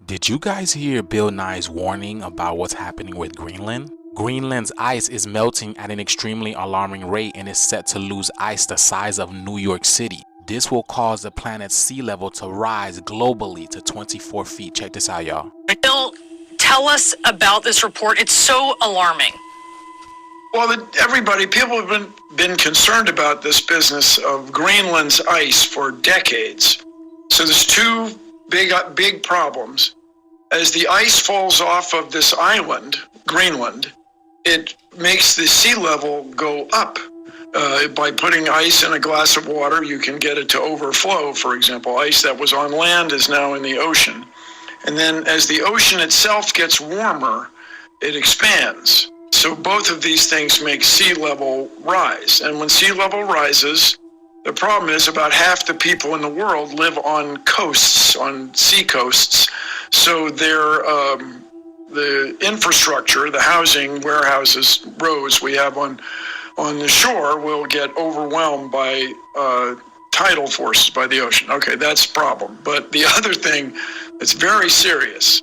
Did you guys hear Bill Nye's warning about what's happening with Greenland? Greenland's ice is melting at an extremely alarming rate and is set to lose ice the size of New York City. This will cause the planet's sea level to rise globally to 24 feet. Check this out, y'all. Bill, tell us about this report. It's so alarming. Well, people have been concerned about this business of Greenland's ice for decades. So there's two big problems. As the ice falls off of this island, Greenland, it makes the sea level go up. By putting ice in a glass of water, you can get it to overflow. For example, ice that was on land is now in the ocean. And then as the ocean itself gets warmer, it expands. So both of these things make sea level rise. And when sea level rises, the problem is about half the people in the world live on coasts, on sea coasts. So the infrastructure, the housing, warehouses, roads we have on the shore will get overwhelmed by tidal forces, by the ocean. Okay, that's a problem. But the other thing that's very serious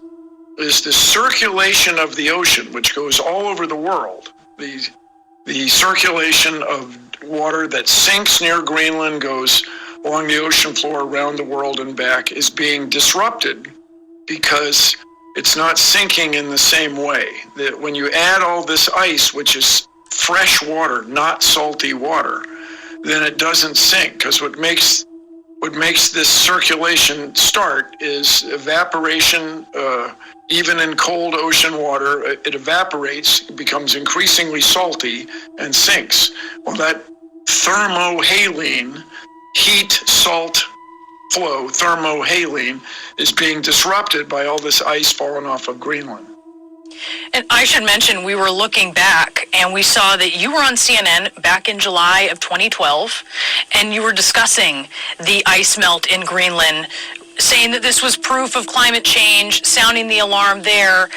is the circulation of the ocean, which goes all over the world. The circulation of water that sinks near Greenland, goes along the ocean floor around the world and back, is being disrupted because it's not sinking in the same way. That when you add all this ice, which is fresh water, not salty water, then it doesn't sink, because what makes this circulation start is evaporation. Even in cold ocean water, it evaporates, becomes increasingly salty, and sinks. Well, that thermohaline, heat salt flow, thermohaline, is being disrupted by all this ice falling off of Greenland. And I should mention, we were looking back and we saw that you were on CNN back in July of 2012, and you were discussing the ice melt in Greenland, saying that this was proof of climate change, sounding the alarm there.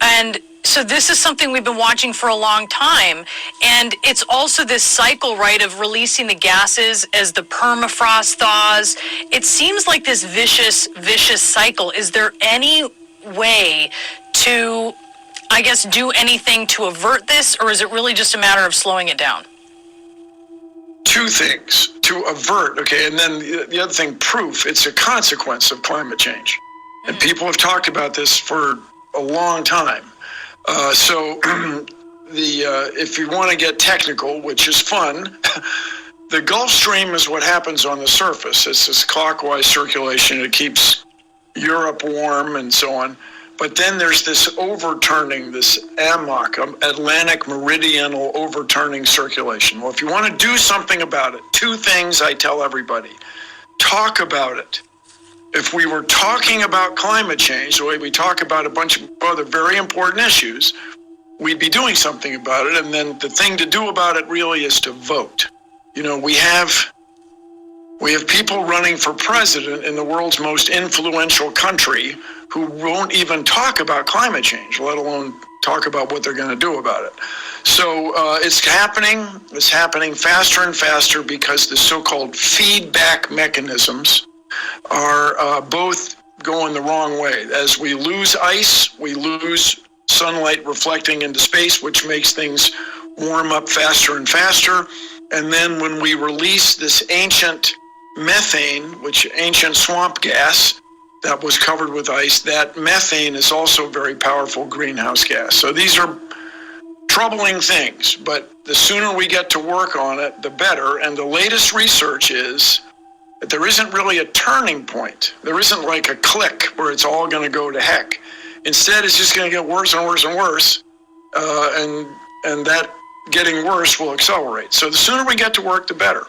And so this is something we've been watching for a long time. And it's also this cycle, right, of releasing the gases as the permafrost thaws. It seems like this vicious cycle. Is there any way to, I guess, do anything to avert this, or is it really just a matter of slowing it down? Two things to avert, okay, and then the other thing, proof. It's a consequence of climate change. And people have talked about this for a long time. If you want to get technical, which is fun, the Gulf Stream is what happens on the surface. It's this clockwise circulation. It keeps Europe warm and so on. But then there's this overturning, this AMOC, Atlantic Meridional Overturning Circulation. Well, if you want to do something about it, two things I tell everybody. Talk about it. If we were talking about climate change, the way we talk about a bunch of other very important issues, we'd be doing something about it. And then the thing to do about it really is to vote. You know, we have people running for president in the world's most influential country who won't even talk about climate change, let alone talk about what they're going to do about it. So it's happening faster and faster because the so-called feedback mechanisms are both going the wrong way. As we lose ice, we lose sunlight reflecting into space, which makes things warm up faster and faster. And then when we release this ancient methane, which ancient swamp gas that was covered with ice, that methane is also a very powerful greenhouse gas. So these are troubling things, but the sooner we get to work on it, the better. And the latest research is that there isn't really a turning point. There isn't like a click where it's all going to go to heck. Instead, it's just going to get worse and worse and worse, and that getting worse will accelerate. So the sooner we get to work, the better.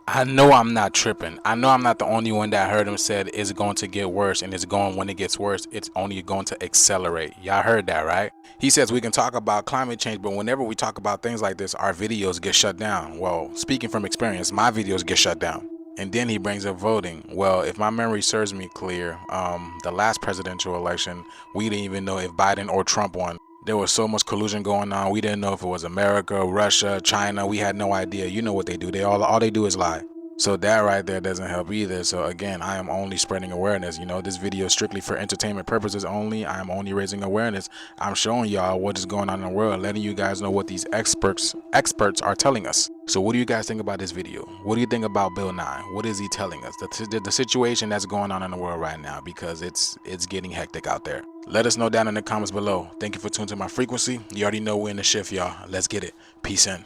I know I'm not tripping. I know I'm not the only one that heard him said it's going to get worse, and when it gets worse, it's only going to accelerate. Y'all heard that, right? He says we can talk about climate change, but whenever we talk about things like this, our videos get shut down. Well, speaking from experience, my videos get shut down. And then he brings up voting. Well, if my memory serves me clear, the last presidential election, we didn't even know if Biden or Trump won. There was so much collusion going on. We didn't know if it was America, Russia, China. We had no idea. You know what they do. All they do is lie. So that right there doesn't help either. So again, I am only spreading awareness. This video is strictly for entertainment purposes only. I am only raising awareness. I'm showing y'all what is going on in the world, letting you guys know what these experts are telling us. So what do you guys think about this video? What do you think about Bill 9? What is he telling us? The situation that's going on in the world right now, because it's getting hectic out there. Let us know down in the comments below. Thank you for tuning to my frequency. You already know we're in the shift, y'all. Let's get it. Peace in.